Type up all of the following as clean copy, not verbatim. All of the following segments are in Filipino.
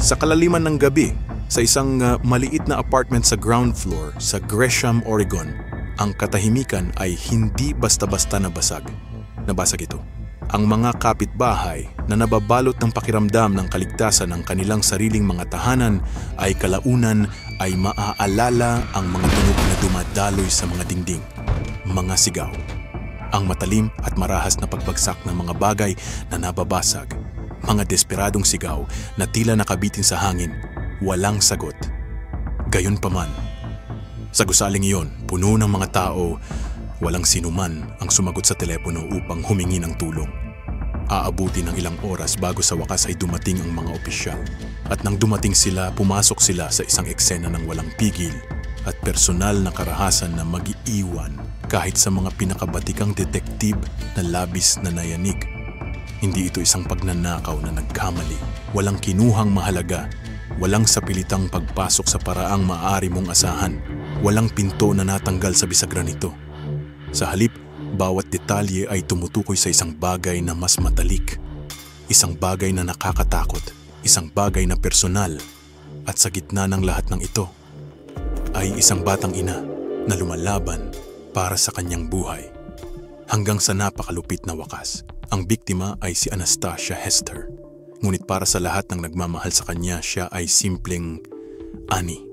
Sa kalaliman ng gabi, sa isang maliit na apartment sa ground floor sa Gresham, Oregon, ang katahimikan ay hindi basta-basta nabasag. Nabasag ito. Ang mga kapitbahay na nababalot ng pakiramdam ng kaligtasan ng kanilang sariling mga tahanan ay kalaunan ay maaalala ang mga tunog na dumadaloy sa mga dingding, mga sigaw, ang matalim at marahas na pagbagsak ng mga bagay na nababasag, mga desperadong sigaw na tila nakabitin sa hangin, walang sagot. Gayunpaman, sa gusaling iyon, puno ng mga tao, walang sinuman ang sumagot sa telepono upang humingi ng tulong. Aabuti ng ilang oras bago sa wakas ay dumating ang mga opisyal. At nang dumating sila, pumasok sila sa isang eksena ng walang pigil at personal na karahasan na mag-iiwan kahit sa mga pinakabatikang detektib na labis na nayanig. Hindi ito isang pagnanakaw na nagkamali, walang kinuhang mahalaga, walang sapilitang pagpasok sa paraang maaari mong asahan, walang pinto na natanggal sa bisagran nito. Sa halip, bawat detalye ay tumutukoy sa isang bagay na mas matalik, isang bagay na nakakatakot, isang bagay na personal, at sa gitna ng lahat ng ito ay isang batang ina na lumalaban para sa kanyang buhay. Hanggang sa napakalupit na wakas, ang biktima ay si Anastasia Hester. Ngunit para sa lahat ng nagmamahal sa kanya, siya ay simpleng Annie.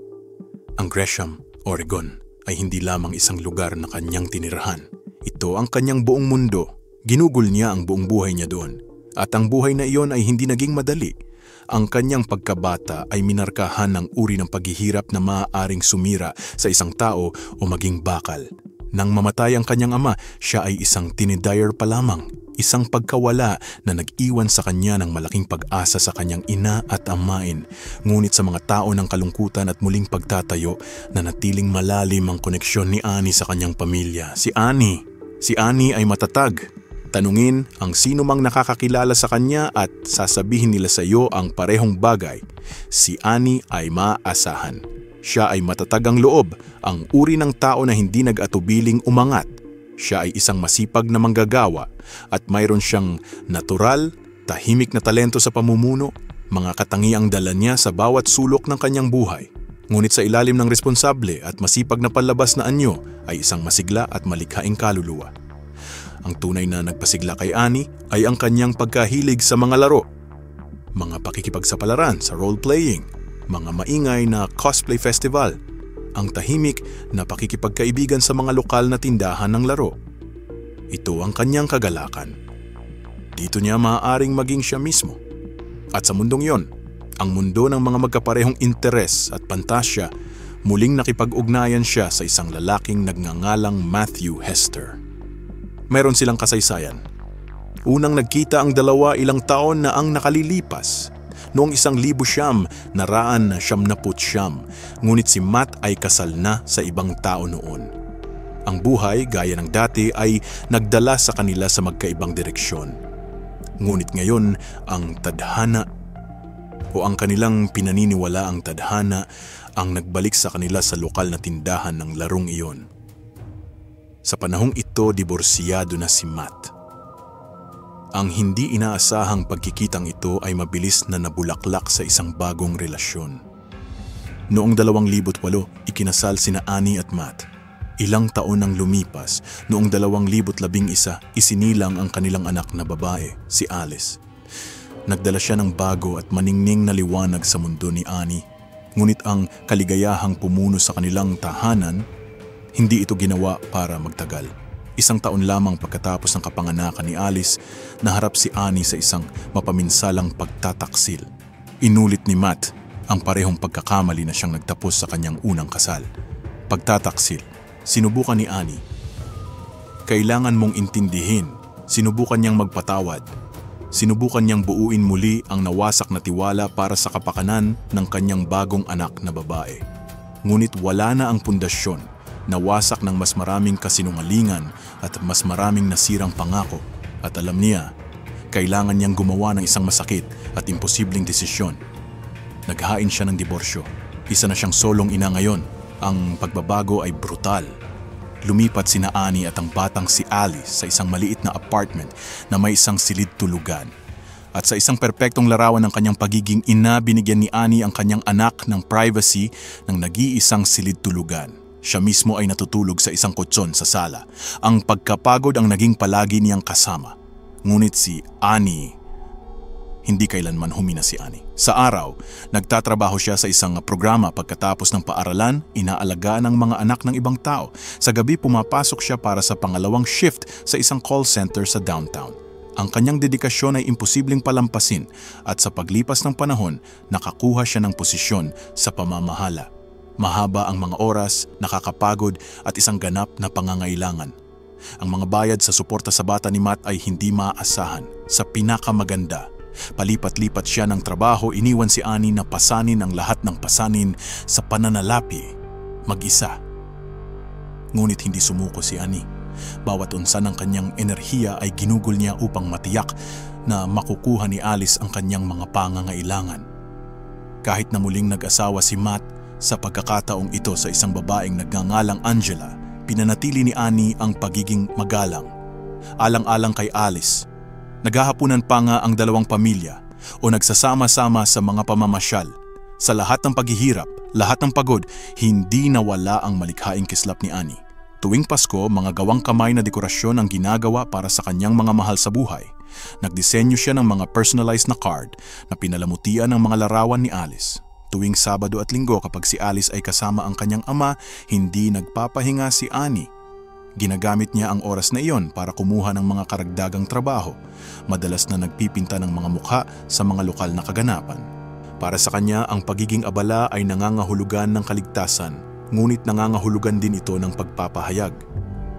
Ang Gresham, Oregon ay hindi lamang isang lugar na kanyang tinirahan. Ito ang kanyang buong mundo. Ginugol niya ang buong buhay niya doon. At ang buhay na iyon ay hindi naging madali. Ang kanyang pagkabata ay minarkahan ng uri ng paghihirap na maaaring sumira sa isang tao o maging bakal. Nang mamatay ang kanyang ama, siya ay isang teenager pa lamang. Isang pagkawala na nag-iwan sa kanya ng malaking pag-asa sa kanyang ina at amain. Ngunit sa mga tao ng kalungkutan at muling pagtatayo, na natiling malalim ang koneksyon ni Annie sa kanyang pamilya. Si Annie ay matatag. Tanungin ang sino mang nakakakilala sa kanya at sasabihin nila sa iyo ang parehong bagay. Si Annie ay maaasahan. Siya ay matatag ang loob, ang uri ng tao na hindi nag-atubiling umangat. Siya ay isang masipag na manggagawa at mayroon siyang natural, tahimik na talento sa pamumuno, mga katangiang dala niya sa bawat sulok ng kanyang buhay. Ngunit sa ilalim ng responsable at masipag na panlabas na anyo ay isang masigla at malikhaing kaluluwa. Ang tunay na nagpasigla kay Annie ay ang kanyang pagkahilig sa mga laro, mga pakikipagsapalaran sa role-playing, mga maingay na cosplay festival, ang tahimik na pakikipagkaibigan sa mga lokal na tindahan ng laro. Ito ang kanyang kagalakan. Dito niya maaaring maging siya mismo. At sa mundong yon, ang mundo ng mga magkaparehong interes at pantasya, muling nakipag-ugnayan siya sa isang lalaking nagngangalang Matthew Hester. Mayroon silang kasaysayan. Unang nagkita ang dalawa ilang taon na ang nakalilipas. Noong 1900, ngunit si Matt ay kasal na sa ibang tao noon. Ang buhay, gaya ng dati, ay nagdala sa kanila sa magkaibang direksyon. Ngunit ngayon, ang tadhana o ang kanilang pinaniniwala ang tadhana ang nagbalik sa kanila sa lokal na tindahan ng larong iyon. Sa panahong ito, diborsiyado na si Matt. Ang hindi inaasahang pagkikitang ito ay mabilis na nabulaklak sa isang bagong relasyon. Noong 2008, ikinasal sina Annie at Matt. Ilang taon nang lumipas, noong 2011, isinilang ang kanilang anak na babae, si Alice. Nagdala siya ng bago at maningning na liwanag sa mundo ni Annie. Ngunit ang kaligayahang pumuno sa kanilang tahanan, hindi ito ginawa para magtagal. Isang taon lamang pagkatapos ng kapanganakan ni Alice, naharap si Annie sa isang mapaminsalang pagtataksil. Inulit ni Matt ang parehong pagkakamali na siyang nagtapos sa kanyang unang kasal. Pagtataksil, sinubukan ni Annie. Kailangan mong intindihin, sinubukan niyang magpatawad. Sinubukan niyang buuin muli ang nawasak na tiwala para sa kapakanan ng kanyang bagong anak na babae. Ngunit wala na ang pundasyon. Nawasak ng mas maraming kasinungalingan at mas maraming nasirang pangako. At alam niya, kailangan niyang gumawa ng isang masakit at imposibleng desisyon. Naghain siya ng diborsyo. Isa na siyang solong ina ngayon. Ang pagbabago ay brutal. Lumipat sina Annie at ang batang si Alice sa isang maliit na apartment na may isang silid tulugan. At sa isang perpektong larawan ng kanyang pagiging ina, binigyan ni Annie ang kanyang anak ng privacy ng nag-iisang silid tulugan. Siya mismo ay natutulog sa isang kutson sa sala. Ang pagkapagod ang naging palagi niyang kasama. Ngunit si Annie, hindi kailanman humina si Annie. Sa araw, nagtatrabaho siya sa isang programa. Pagkatapos ng paaralan, inaalagaan ang mga anak ng ibang tao. Sa gabi, pumapasok siya para sa pangalawang shift sa isang call center sa downtown. Ang kanyang dedikasyon ay imposibleng palampasin at sa paglipas ng panahon, nakakuha siya ng posisyon sa pamamahala. Mahaba ang mga oras, nakakapagod at isang ganap na pangangailangan. Ang mga bayad sa suporta sa bata ni Matt ay hindi maaasahan. Sa pinakamaganda, palipat-lipat siya ng trabaho, iniwan si Annie na pasanin ang lahat ng pasanin sa pananalapi, mag-isa. Ngunit hindi sumuko si Annie. Bawat unsa ng kanyang enerhiya ay ginugol niya upang matiyak na makukuha ni Alice ang kanyang mga pangangailangan. Kahit na muling nag-asawa si Matt, sa pagkakataong ito sa isang babaeng nagngangalang Angela, pinanatili ni Annie ang pagiging magalang. Alang-alang kay Alice, naghahapunan pa nga ang dalawang pamilya o nagsasama-sama sa mga pamamasyal. Sa lahat ng paghihirap, lahat ng pagod, hindi nawala ang malikhaing kislap ni Annie. Tuwing Pasko, mga gawang kamay na dekorasyon ang ginagawa para sa kanyang mga mahal sa buhay. Nagdisenyo siya ng mga personalized na card na pinalamutian ng mga larawan ni Alice. Tuwing Sabado at Linggo kapag si Alice ay kasama ang kanyang ama, hindi nagpapahinga si Annie. Ginagamit niya ang oras na iyon para kumuha ng mga karagdagang trabaho. Madalas na nagpipinta ng mga mukha sa mga lokal na kaganapan. Para sa kanya, ang pagiging abala ay nangangahulugan ng kaligtasan. Ngunit nangangahulugan din ito ng pagpapahayag.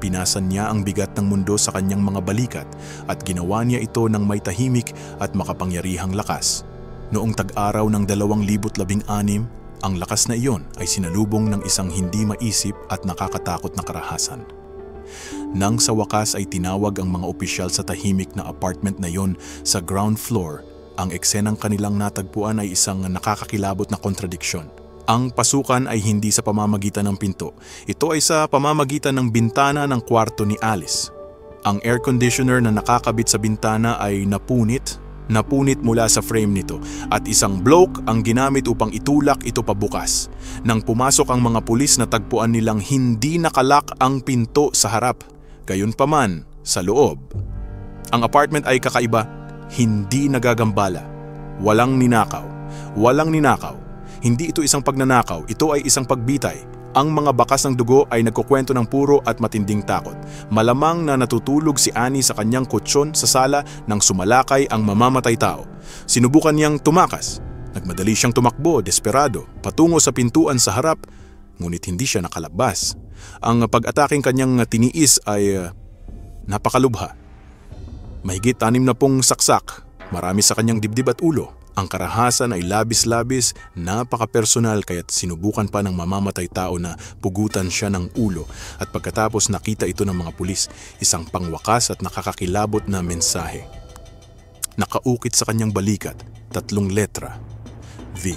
Pinasan niya ang bigat ng mundo sa kanyang mga balikat at ginawa niya ito ng may tahimik at makapangyarihang lakas. Noong tag-araw ng 2016, ang lakas na iyon ay sinalubong ng isang hindi maisip at nakakatakot na karahasan. Nang sa wakas ay tinawag ang mga opisyal sa tahimik na apartment na iyon sa ground floor, ang eksenang kanilang natagpuan ay isang nakakakilabot na kontradiksyon. Ang pasukan ay hindi sa pamamagitan ng pinto. Ito ay sa pamamagitan ng bintana ng kwarto ni Alice. Ang air conditioner na nakakabit sa bintana ay napunit mula sa frame nito at isang bloke ang ginamit upang itulak ito pabukas. Nang pumasok ang mga pulis, natagpuan nilang hindi nakalak ang pinto sa harap. Gayunpaman, sa loob. Ang apartment ay kakaiba, hindi nagagambala. Walang ninakaw. Hindi ito isang pagnanakaw, ito ay isang pagbitay. Ang mga bakas ng dugo ay nagkukwento ng puro at matinding takot. Malamang na natutulog si Annie sa kanyang kutsyon sa sala nang sumalakay ang mamamatay tao. Sinubukan niyang tumakas. Nagmadali siyang tumakbo, desperado, patungo sa pintuan sa harap, ngunit hindi siya nakalabas. Ang pag-ataking kanyang tiniis ay napakalubha. Mahigit 60 saksak, marami sa kanyang dibdib at ulo. Ang karahasan ay labis-labis, napaka-personal kaya't sinubukan pa ng mamamatay tao na pugutan siya ng ulo at pagkatapos nakita ito ng mga pulis, isang pangwakas at nakakakilabot na mensahe. Nakaukit sa kanyang balikat, 3 letra, V,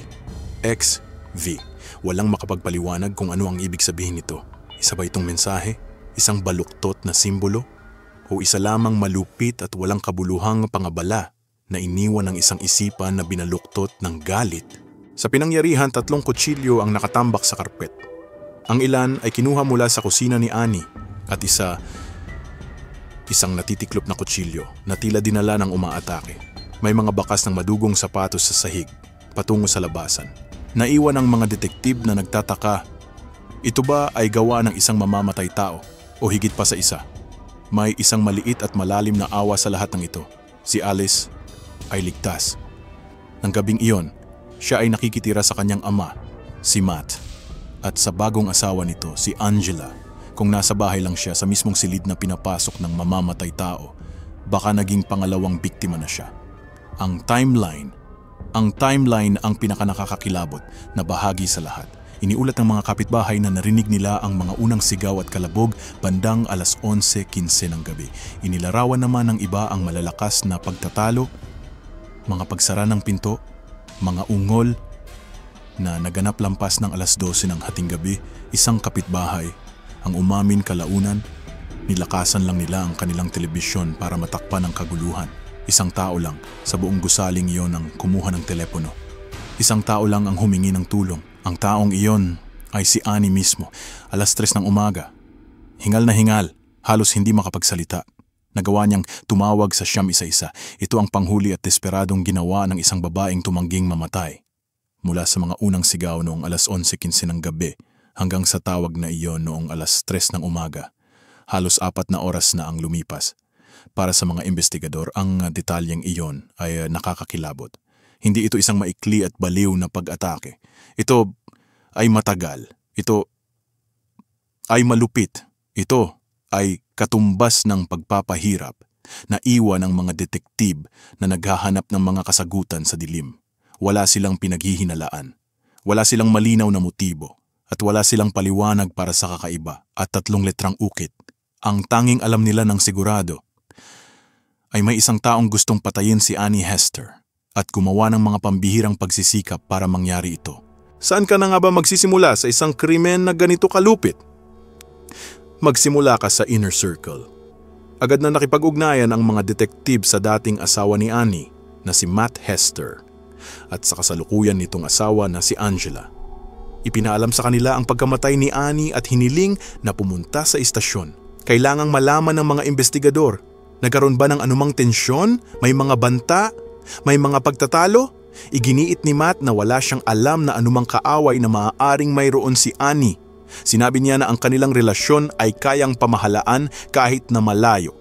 X, V. Walang makapagpaliwanag kung ano ang ibig sabihin nito. Isa ba itong mensahe? Isang baluktot na simbolo? O isa lamang malupit at walang kabuluhang pangabala na iniwan ng isang isipan na binaluktot ng galit? Sa pinangyarihan, 3 kutsilyo ang nakatambak sa karpet. Ang ilan ay kinuha mula sa kusina ni Annie at isang natitiklop na kutsilyo na tila dinala ng umaatake. May mga bakas ng madugong sapatos sa sahig patungo sa labasan. Naiwan ang mga detektib na nagtataka. Ito ba ay gawa ng isang mamamatay tao o higit pa sa isa? May isang maliit at malalim na awa sa lahat ng ito. Si Alice ay ligtas. Nang gabing iyon, siya ay nakikitira sa kanyang ama, si Matt, at sa bagong asawa nito, si Angela. Kung nasa bahay lang siya sa mismong silid na pinapasok ng mamamatay tao, baka naging pangalawang biktima na siya. Ang timeline ang pinakanakakakilabot na bahagi sa lahat. Iniulat ng mga kapitbahay na narinig nila ang mga unang sigaw at kalabog bandang 11:15 ng gabi. Inilarawan naman ng iba ang malalakas na pagtatalo, mga pagsara ng pinto, mga ungol na naganap lampas ng 12:00 ng hating gabi. Isang kapitbahay ang umamin kalaunan, nilakasan lang nila ang kanilang telebisyon para matakpan ang kaguluhan. Isang tao lang sa buong gusaling iyon ang kumuha ng telepono. Isang tao lang ang humingi ng tulong. Ang taong iyon ay si Annie mismo. 3:00 ng umaga. Hingal na hingal, halos hindi makapagsalita. Nagawa niyang tumawag sa siyam isa-isa. Ito ang panghuli at desperadong ginawa ng isang babaeng tumangging mamatay. Mula sa mga unang sigaw noong 11:15 ng gabi hanggang sa tawag na iyon noong 3:00 ng umaga. Halos 4 na oras na ang lumipas. Para sa mga investigador, ang detalyeng iyon ay nakakakilabot. Hindi ito isang maikli at baliw na pag-atake. Ito ay matagal. Ito ay malupit. Ito ay katumbas ng pagpapahirap na iwan ng mga detektib na naghahanap ng mga kasagutan sa dilim. Wala silang pinaghihinalaan. Wala silang malinaw na motibo. At wala silang paliwanag para sa kakaiba at 3 letrang ukit. Ang tanging alam nila ng sigurado ay may isang taong gustong patayin si Annie Hester at gumawa ng mga pambihirang pagsisikap para mangyari ito. Saan ka na nga ba magsisimula sa isang krimen na ganito kalupit? Magsimula ka sa inner circle. Agad na nakipag-ugnayan ang mga detektib sa dating asawa ni Annie na si Matt Hester at sa kasalukuyan nitong asawa na si Angela. Ipinaalam sa kanila ang pagkamatay ni Annie at hiniling na pumunta sa istasyon. Kailangang malaman ng mga investigador, nagkaroon ba ng anumang tensyon? May mga banta? May mga pagtatalo? Iginiit ni Matt na wala siyang alam na anumang kaaway na maaaring mayroon si Annie. Sinabi niya na ang kanilang relasyon ay kayang pamahalaan kahit na malayo.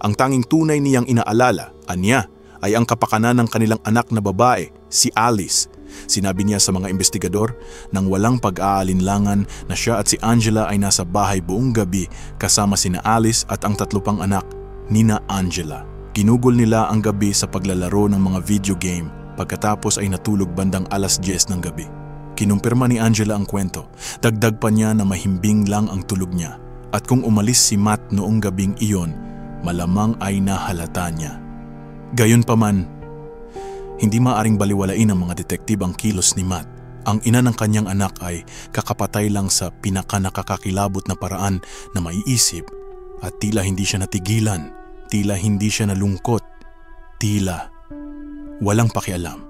Ang tanging tunay niyang inaalala, anya, ay ang kapakanan ng kanilang anak na babae, si Alice. Sinabi niya sa mga investigador nang walang pag-aalinlangan na siya at si Angela ay nasa bahay buong gabi kasama sina Alice at ang 3 pang anak nina Angela. Ginugol nila ang gabi sa paglalaro ng mga video game pagkatapos ay natulog bandang 10:00 ng gabi. Kinumpirma ni Angela ang kwento. Dagdag pa niya na mahimbing lang ang tulog niya at kung umalis si Matt noong gabing iyon, malamang ay nahalata niya. Gayunpaman, hindi maaring baliwalain ng mga detektib ang kilos ni Matt. Ang ina ng kanyang anak ay kakapatay lang sa pinakanakakakilabot na paraan na maiisip at tila hindi siya natigilan, tila hindi siya nalungkot, tila walang pakialam.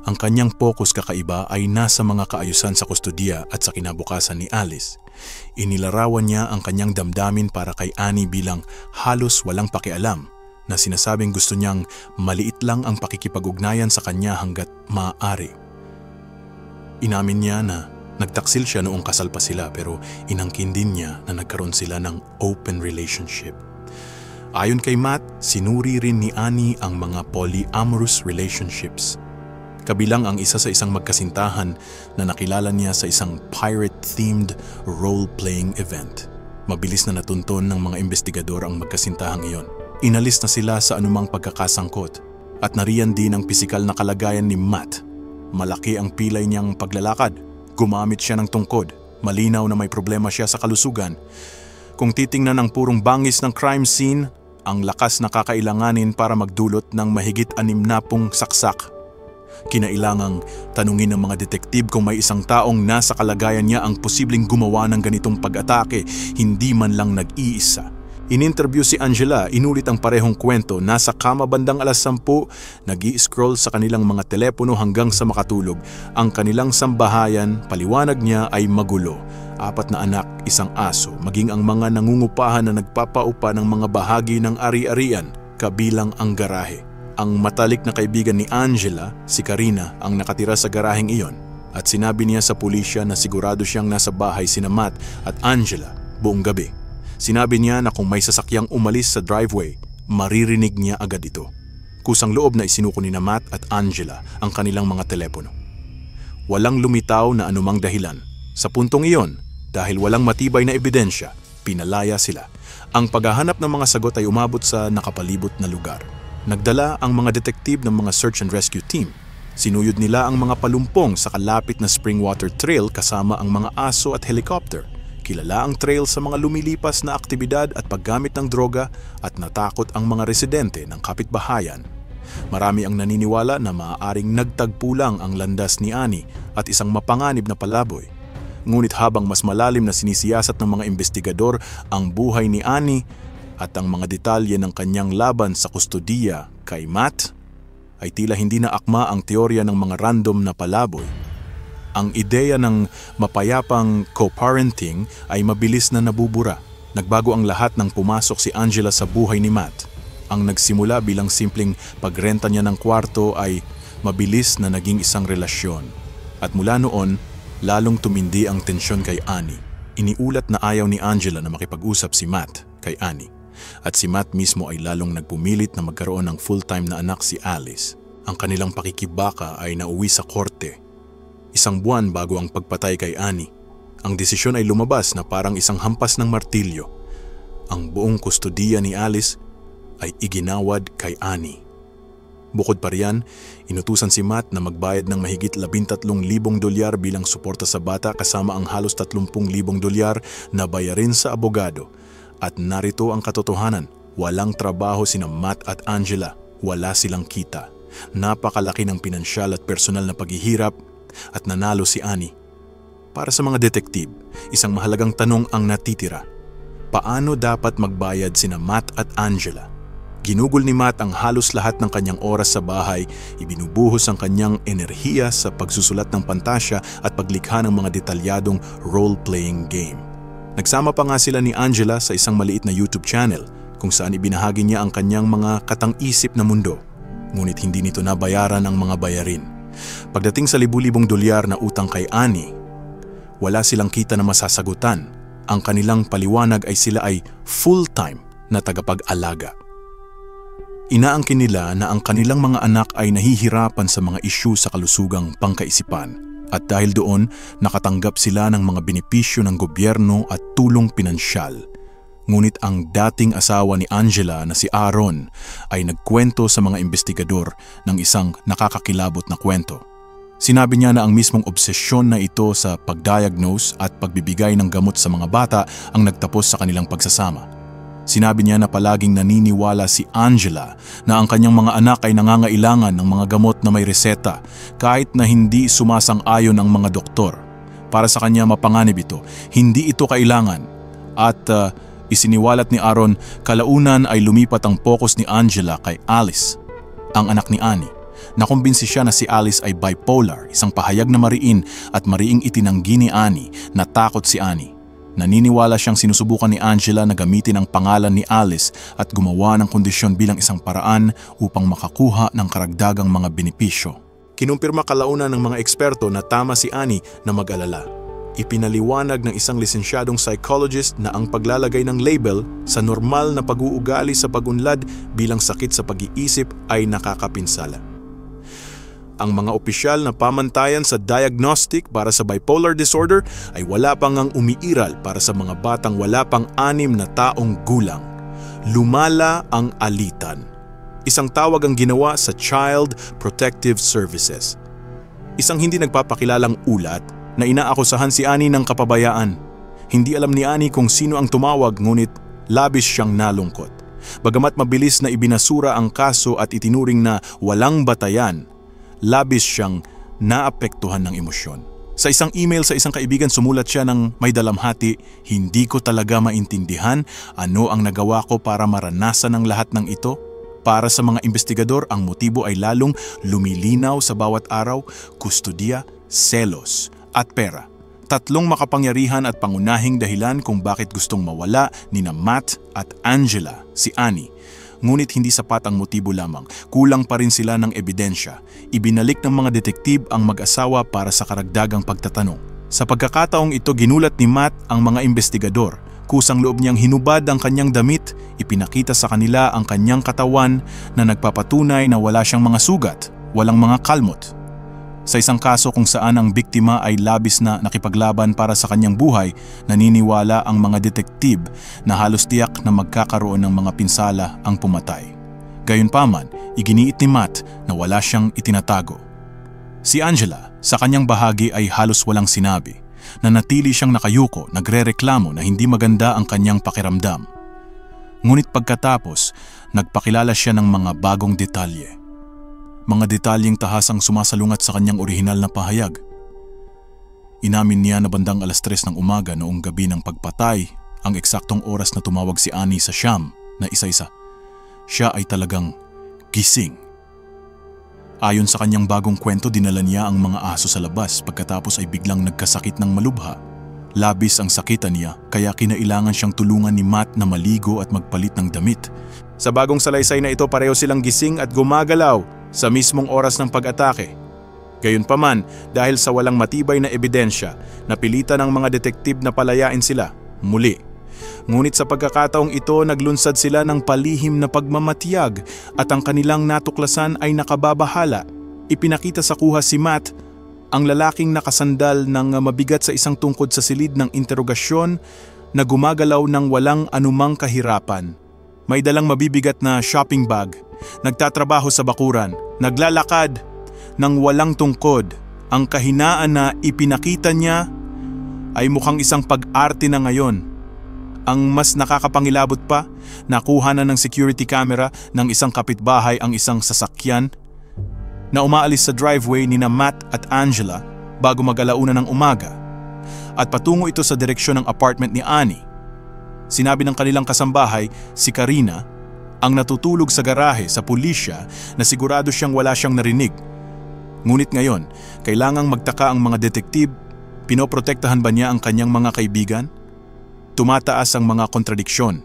Ang kanyang focus kakaiba ay nasa mga kaayusan sa kustodiya at sa kinabukasan ni Alice. Inilarawan niya ang kanyang damdamin para kay Annie bilang halos walang pakialam na sinasabing gusto niyang maliit lang ang pakikipag-ugnayan sa kanya hanggat maaari. Inamin niya na nagtaksil siya noong kasal pa sila pero inangkin din niya na nagkaroon sila ng open relationship. Ayon kay Matt, sinuri rin ni Annie ang mga polyamorous relationships. Kabilang ang isa sa isang magkasintahan na nakilala niya sa isang pirate-themed role-playing event. Mabilis na natunton ng mga investigador ang magkasintahang iyon. Inalis na sila sa anumang pagkakasangkot at nariyan din ang pisikal na kalagayan ni Matt. Malaki ang pilay niyang paglalakad. Gumamit siya ng tungkod. Malinaw na may problema siya sa kalusugan. Kung titingnan ang purong bangis ng crime scene, ang lakas na kakailanganin para magdulot ng mahigit 60 saksak. Kinailangang tanungin ng mga detektib kung may isang taong nasa kalagayan niya ang posibleng gumawa ng ganitong pag-atake, hindi man lang nag-iisa. In-interview si Angela, inulit ang parehong kwento, nasa kama bandang 10:00, nag-i-scroll sa kanilang mga telepono hanggang sa makatulog. Ang kanilang sambahayan, paliwanag niya, ay magulo. 4 na anak, 1 aso, maging ang mga nangungupahan na nagpapaupa ng mga bahagi ng ari-arian, kabilang ang garahe. Ang matalik na kaibigan ni Angela, si Karina, ang nakatira sa garaheng iyon at sinabi niya sa pulisya na sigurado siyang nasa bahay sina Matt at Angela buong gabi. Sinabi niya na kung may sasakyang umalis sa driveway, maririnig niya agad ito. Kusang loob na isinuko ni Matt at Angela ang kanilang mga telepono. Walang lumitaw na anumang dahilan. Sa puntong iyon, dahil walang matibay na ebidensya, pinalaya sila. Ang paghahanap ng mga sagot ay umabot sa nakapalibot na lugar. Nagdala ang mga detektib ng mga search and rescue team. Sinuyod nila ang mga palumpong sa kalapit na Springwater Trail kasama ang mga aso at helicopter. Kilala ang trail sa mga lumilipas na aktibidad at paggamit ng droga at natakot ang mga residente ng kapitbahayan. Marami ang naniniwala na maaaring nagtagpo lang ang landas ni Annie at isang mapanganib na palaboy. Ngunit habang mas malalim na sinisiyasat ng mga investigador ang buhay ni Annie at ang mga detalye ng kanyang laban sa kustodiya, Kay Matt ay tila hindi na akma ang teorya ng mga random na palaboy. Ang ideya ng mapayapang co-parenting ay mabilis na nabubura. Nagbago ang lahat nang pumasok si Angela sa buhay ni Matt. Ang nagsimula bilang simpleng pagrenta niya ng kwarto ay mabilis na naging isang relasyon. At mula noon, lalong tumindi ang tensyon kay Annie. Iniulat na ayaw ni Angela na makipag-usap si Matt kay Annie. At si Matt mismo ay lalong nagpumilit na magkaroon ng full-time na anak si Alice. Ang kanilang pakikibaka ay nauwi sa korte. Isang buwan bago ang pagpatay kay Annie. Ang desisyon ay lumabas na parang isang hampas ng martilyo. Ang buong kustodiya ni Alice ay iginawad kay Annie. Bukod pa riyan, inutusan si Matt na magbayad ng mahigit $13,000 bilang suporta sa bata kasama ang halos $30,000 na bayarin sa abogado. At narito ang katotohanan, walang trabaho sina Matt at Angela, wala silang kita. Napakalaki ng pinansyal at personal na paghihirap at nanalo si Annie. Para sa mga detektib, isang mahalagang tanong ang natitira. Paano dapat magbayad sina Matt at Angela? Ginugol ni Matt ang halos lahat ng kanyang oras sa bahay, ibinubuhos ang kanyang enerhiya sa pagsusulat ng pantasya at paglikha ng mga detalyadong role-playing game. Nagsama pa nga sila ni Angela sa isang maliit na YouTube channel kung saan ibinahagi niya ang kanyang mga katang-isip na mundo. Ngunit hindi nito nabayaran ang mga bayarin. Pagdating sa $10,000 na utang kay Annie, wala silang kita na masasagutan. Ang kanilang paliwanag ay sila ay full-time na tagapag-alaga. Inaangkin nila na ang kanilang mga anak ay nahihirapan sa mga isyu sa kalusugang pangkaisipan at dahil doon nakatanggap sila ng mga benepisyo ng gobyerno at tulong pinansyal. Ngunit ang dating asawa ni Angela na si Aaron ay nagkwento sa mga investigador ng isang nakakakilabot na kwento. Sinabi niya na ang mismong obsesyon na ito sa pagdiagnose at pagbibigay ng gamot sa mga bata ang nagtapos sa kanilang pagsasama. Sinabi niya na palaging naniniwala si Angela na ang kanyang mga anak ay nangangailangan ng mga gamot na may reseta kahit na hindi sumasang-ayon ang mga doktor. Para sa kanya mapanganib ito, hindi ito kailangan. At isiniwalat ni Aaron, kalaunan ay lumipat ang focus ni Angela kay Alice, ang anak ni Annie. Nakumbinsi siya na si Alice ay bipolar, isang pahayag na mariin at mariing itinanggi ni Annie na takot si Annie. Naniniwala siyang sinusubukan ni Angela na gamitin ang pangalan ni Alice at gumawa ng kondisyon bilang isang paraan upang makakuha ng karagdagang mga benepisyo. Kinumpirma kalaunan ng mga eksperto na tama si Annie na mag-alala. Ipinaliwanag ng isang lisensyadong psychologist na ang paglalagay ng label sa normal na pag-uugali sa pag-unlad bilang sakit sa pag-iisip ay nakakapinsala. Ang mga opisyal na pamantayan sa diagnostic para sa bipolar disorder ay wala pang ang umiiral para sa mga batang wala pang 6 na taong gulang. Lumala ang alitan. Isang tawag ang ginawa sa Child Protective Services. Isang hindi nagpapakilalang ulat na inaakusahan si Annie ng kapabayaan. Hindi alam ni Annie kung sino ang tumawag ngunit labis siyang nalungkot. Bagamat mabilis na ibinasura ang kaso at itinuring na walang batayan, labis siyang naapektuhan ng emosyon. Sa isang email sa isang kaibigan sumulat siya ng may dalamhati, "Hindi ko talaga maintindihan ano ang nagawa ko para maranasan ang lahat ng ito." Para sa mga investigador, ang motibo ay lalong lumilinaw sa bawat araw: kustodiya, selos, at pera. 3 makapangyarihan at pangunahing dahilan kung bakit gustong mawala nina Matt at Angela si Annie. Ngunit hindi sapat ang motibo lamang, kulang pa rin sila ng ebidensya. Ibinalik ng mga detektib ang mag-asawa para sa karagdagang pagtatanong. Sa pagkakataong ito, ginulat ni Matt ang mga investigador. Kusang loob niyang hinubad ang kanyang damit, ipinakita sa kanila ang kanyang katawan na nagpapatunay na wala siyang mga sugat, walang mga kalmot. Sa isang kaso kung saan ang biktima ay labis na nakipaglaban para sa kanyang buhay, naniniwala ang mga detektib na halos tiyak na magkakaroon ng mga pinsala ang pumatay. Gayunpaman, iginiit ni Matt na wala siyang itinatago. Si Angela, sa kanyang bahagi ay halos walang sinabi. Nanatili siyang nakayuko, nagrereklamo na hindi maganda ang kanyang pakiramdam. Ngunit pagkatapos, nagpakilala siya ng mga bagong detalye. Mga detalyeng tahasang sumasalungat sa kanyang orihinal na pahayag. Inamin niya na bandang 3:00 ng umaga noong gabi ng pagpatay, ang eksaktong oras na tumawag si Annie sa siyam na isa-isa. Siya ay talagang gising. Ayon sa kanyang bagong kwento, dinala niya ang mga aso sa labas pagkatapos ay biglang nagkasakit ng malubha. Labis ang sakitan niya kaya kinailangan siyang tulungan ni Matt na maligo at magpalit ng damit. Sa bagong salaysay na ito, pareho silang gising at gumagalaw sa mismong oras ng pag-atake. Gayunpaman, dahil sa walang matibay na ebidensya, napilitan ng mga detektib na palayain sila muli. Ngunit sa pagkakataong ito, naglunsad sila ng palihim na pagmamatiyag at ang kanilang natuklasan ay nakababahala. Ipinakita sa kuha si Matt, ang lalaking nakasandal ng mabigat sa isang tungkod sa silid ng interogasyon na gumagalaw ng walang anumang kahirapan. May dalang mabibigat na shopping bag, nagtatrabaho sa bakuran, naglalakad ng walang tungkod. Ang kahinaan na ipinakita niya ay mukhang isang pag-arte na ngayon. Ang mas nakakapangilabot pa, nakuha na ng security camera ng isang kapitbahay ang isang sasakyan na umaalis sa driveway ni Matt at Angela bago mag-alauna ng umaga at patungo ito sa direksyon ng apartment ni Annie. Sinabi ng kanilang kasambahay, si Karina, ang natutulog sa garahe sa pulisya na sigurado wala siyang narinig. Ngunit ngayon, kailangang magtaka ang mga detektib, pinoprotektahan ba niya ang kanyang mga kaibigan? Tumataas ang mga kontradiksyon.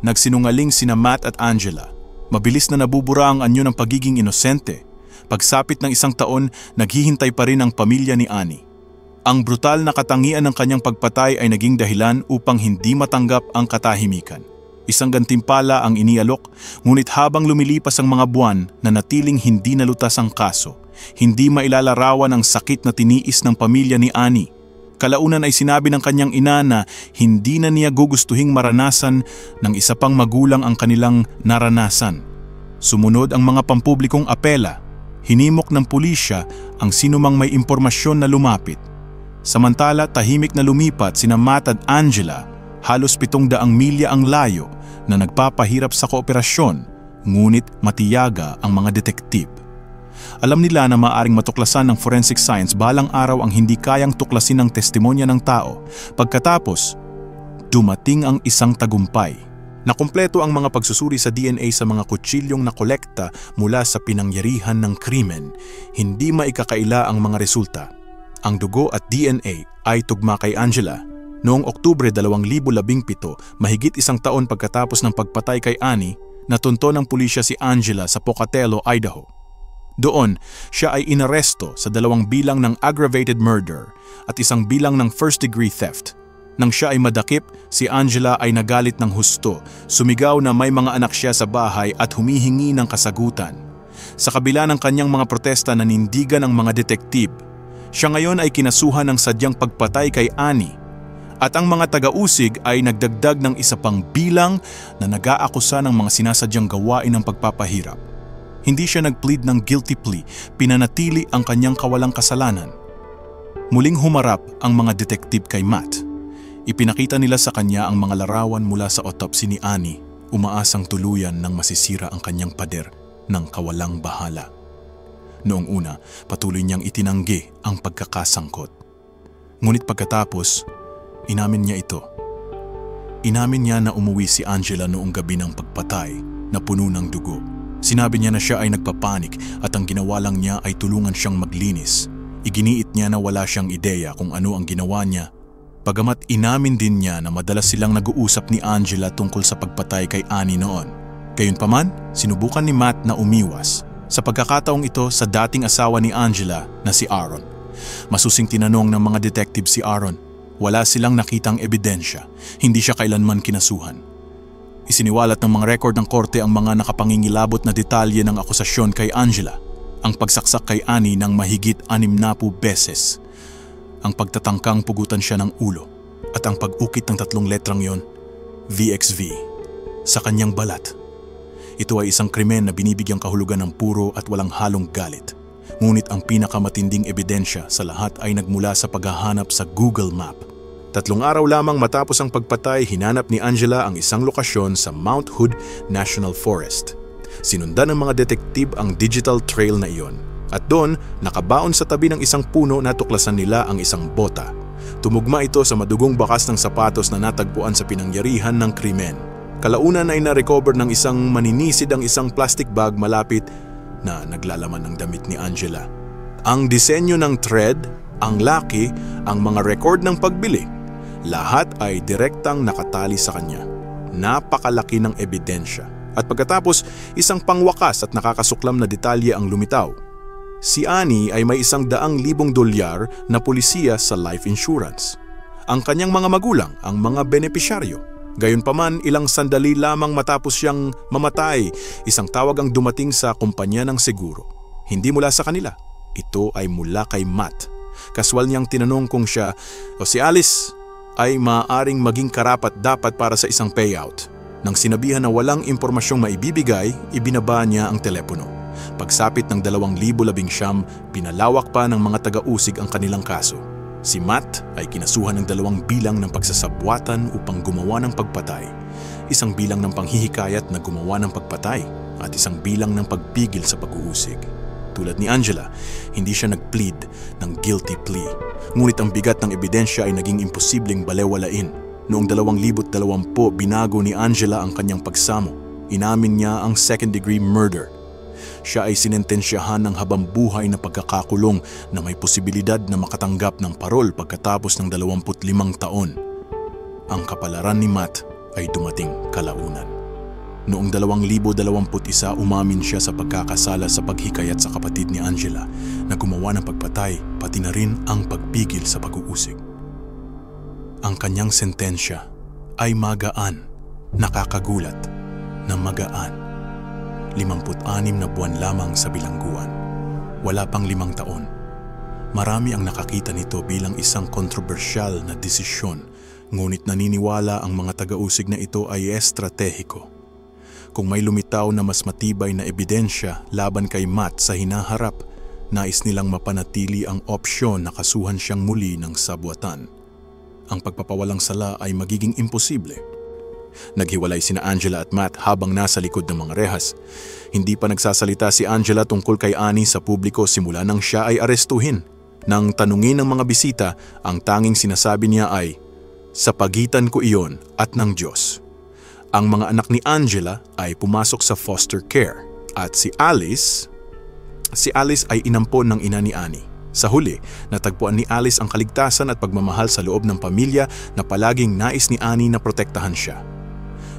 Nagsinungaling sina Matt at Angela. Mabilis na nabubura ang anyo ng pagiging inosente. Pagsapit ng isang taon, naghihintay pa rin ang pamilya ni Annie. Ang brutal na katangian ng kanyang pagpatay ay naging dahilan upang hindi matanggap ang katahimikan. Isang gantimpala ang inialok, ngunit habang lumilipas ang mga buwan na natiling hindi nalutas ang kaso, hindi mailalarawan ang sakit na tiniis ng pamilya ni Annie. Kalaunan ay sinabi ng kanyang ina na hindi na niya gugustuhing maranasan ng isa pang magulang ang kanilang naranasan. Sumunod ang mga pampublikong apela. Hinimok ng pulisya ang sinumang may impormasyon na lumapit. Samantala, tahimik na lumipat sina Matt at Angela, halos 700 milya ang layo na nagpapahirap sa kooperasyon, ngunit matiyaga ang mga detektib. Alam nila na maaaring matuklasan ng forensic science balang araw ang hindi kayang tuklasin ng testimonya ng tao. Pagkatapos, dumating ang isang tagumpay. Nakumpleto ang mga pagsusuri sa DNA sa mga kutsilyong nakolekta mula sa pinangyarihan ng krimen. Hindi maikakaila ang mga resulta. Ang dugo at DNA ay tugma kay Angela. Noong Oktubre 2017, mahigit isang taon pagkatapos ng pagpatay kay Annie, natunto ng pulisya si Angela sa Pocatello, Idaho. Doon, siya ay inaresto sa 2 bilang ng aggravated murder at 1 bilang ng first-degree theft. Nang siya ay madakip, si Angela ay nagalit ng husto, sumigaw na may mga anak siya sa bahay at humihingi ng kasagutan. Sa kabila ng kanyang mga protesta, nanindigan ang mga detektib. Siya ngayon ay kinasuhan ng sadyang pagpatay kay Annie. At ang mga taga-usig ay nagdagdag ng isa pang bilang na nag-aakusa ng mga sinasadyang gawain ng pagpapahirap. Hindi siya nag-plead ng guilty plea, pinanatili ang kanyang kawalang kasalanan. Muling humarap ang mga detektib kay Matt. Ipinakita nila sa kanya ang mga larawan mula sa autopsy ni Annie, umaasang tuluyan nang masisira ang kanyang pader ng kawalang bahala. Noong una, patuloy niyang itinanggi ang pagkakasangkot. Ngunit pagkatapos, inamin niya ito. Inamin niya na umuwi si Angela noong gabi ng pagpatay na puno ng dugo. Sinabi niya na siya ay nagpapanik at ang ginawa lang niya ay tulungan siyang maglinis. Iginiit niya na wala siyang ideya kung ano ang ginawa niya. Bagamat inamin din niya na madalas silang nag-uusap ni Angela tungkol sa pagpatay kay Annie noon. Gayunpaman, sinubukan ni Matt na umiwas. Sa pagkakataong ito sa dating asawa ni Angela na si Aaron. Masusing tinanong ng mga detective si Aaron. Wala silang nakitang ebidensya. Hindi siya kailanman kinasuhan. Isiniwalat ng mga record ng korte ang mga nakapangingilabot na detalye ng akusasyon kay Angela. Ang pagsaksak kay Annie ng mahigit 60 beses. Ang pagtatangkang pugutan siya ng ulo. At ang pag-ukit ng 3 letrang yon, VXV, sa kanyang balat. Ito ay isang krimen na binibigyang kahulugan ng puro at walang halong galit. Ngunit ang pinakamatinding ebidensya sa lahat ay nagmula sa paghahanap sa Google Map. 3 araw lamang matapos ang pagpatay, hinanap ni Angela ang isang lokasyon sa Mount Hood National Forest. Sinundan ng mga detektib ang digital trail na iyon. At doon, nakabaon sa tabi ng isang puno, natuklasan nila ang isang bota. Tumugma ito sa madugong bakas ng sapatos na natagpuan sa pinangyarihan ng krimen. Kalaunan ay na-recover ng isang maninisid ang isang plastic bag malapit na naglalaman ng damit ni Angela. Ang disenyo ng thread, ang laki, ang mga record ng pagbili, lahat ay direktang nakatali sa kanya. Napakalaki ng ebidensya. At pagkatapos, isang pangwakas at nakakasuklam na detalye ang lumitaw. Si Annie ay may $100,000 na pulisiya sa life insurance. Ang kanyang mga magulang, ang mga benepisyaryo. Gayunpaman, ilang sandali lamang matapos siyang mamatay, isang tawag ang dumating sa kumpanya ng seguro. Hindi mula sa kanila. Ito ay mula kay Matt. Kaswal niyang tinanong kung siya o si Alice ay maaaring maging karapat-dapat para sa isang payout. Nang sinabihan na walang impormasyong maibibigay, ibinaba niya ang telepono. Pagsapit ng 2019, pinalawak pa ng mga taga-usig ang kanilang kaso. Si Matt ay kinasuhan ng 2 bilang ng pagsasabwatan upang gumawa ng pagpatay, isang bilang ng panghihikayat na gumawa ng pagpatay, at isang bilang ng pagpigil sa pag-uusig. Tulad ni Angela, hindi siya nag-plead ng guilty plea. Ngunit ang bigat ng ebidensya ay naging imposibleng balewalain. Noong 2020, binago ni Angela ang kanyang pagsamo. Inamin niya ang second-degree murder. Siya ay sinentensyahan ng habambuhay na pagkakakulong na may posibilidad na makatanggap ng parol pagkatapos ng 25 taon. Ang kapalaran ni Matt ay dumating kalaunan. Noong 2021, umamin siya sa pagkakasala sa paghikayat sa kapatid ni Angela na gumawa ng pagpatay, pati na rin ang pagpigil sa pag-uusig. Ang kanyang sentensya ay magaan, nakakagulat, na magaan. 56 na buwan lamang sa bilangguan. Wala pang 5 taon. Marami ang nakakita nito bilang isang kontrobersyal na desisyon, ngunit naniniwala ang mga taga-usig na ito ay estratehiko. Kung may lumitaw na mas matibay na ebidensya laban kay Matt sa hinaharap, nais nilang mapanatili ang opsyon na kasuhan siyang muli ng sabwatan. Ang pagpapawalang sala ay magiging imposible. Naghiwalay sina Angela at Matt habang nasa likod ng mga rehas. Hindi pa nagsasalita si Angela tungkol kay Annie sa publiko simula nang siya ay arestuhin. Nang tanungin ng mga bisita, ang tanging sinasabi niya ay, "Sa pagitan ko iyon at ng Diyos." Ang mga anak ni Angela ay pumasok sa foster care at si Alice ay inampon ng ina ni Annie. Sa huli, natagpuan ni Alice ang kaligtasan at pagmamahal sa loob ng pamilya na palaging nais ni Annie na protektahan siya.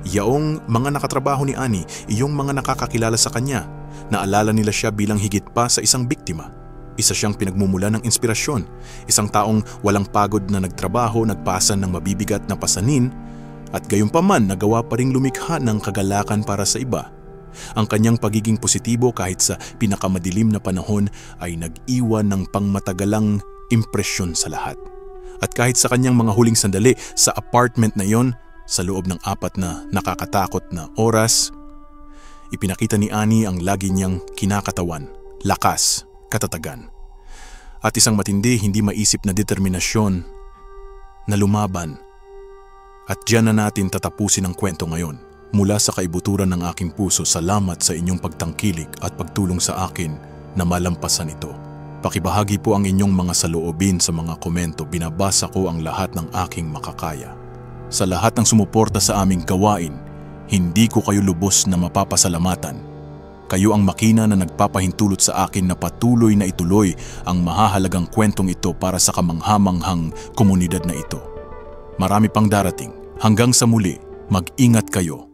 Yaong mga nakatrabaho ni Annie, iyong mga nakakakilala sa kanya, naalala nila siya bilang higit pa sa isang biktima. Isa siyang pinagmumula ng inspirasyon, isang taong walang pagod na nagtrabaho, nagpasan ng mabibigat na pasanin, at gayunpaman nagawa pa ring lumikha ng kagalakan para sa iba. Ang kanyang pagiging positibo kahit sa pinakamadilim na panahon ay nag-iwan ng pangmatagalang impresyon sa lahat. At kahit sa kanyang mga huling sandali sa apartment na yon, sa loob ng 4 na nakakatakot na oras, ipinakita ni Annie ang lagi niyang kinakatawan, lakas, katatagan. At isang matindi, hindi maisip na determinasyon na lumaban. At diyan na natin tatapusin ang kwento ngayon. Mula sa kaibuturan ng aking puso, salamat sa inyong pagtangkilik at pagtulong sa akin na malampasan ito. Pakibahagi po ang inyong mga saloobin sa mga komento. Binabasa ko ang lahat ng aking makakaya. Sa lahat ng sumuporta sa aming gawain, hindi ko kayo lubos na mapapasalamatan. Kayo ang makina na nagpapahintulot sa akin na patuloy na ituloy ang mahahalagang kwentong ito para sa kamanghamanghang komunidad na ito. Marami pang darating. Hanggang sa muli, mag-ingat kayo.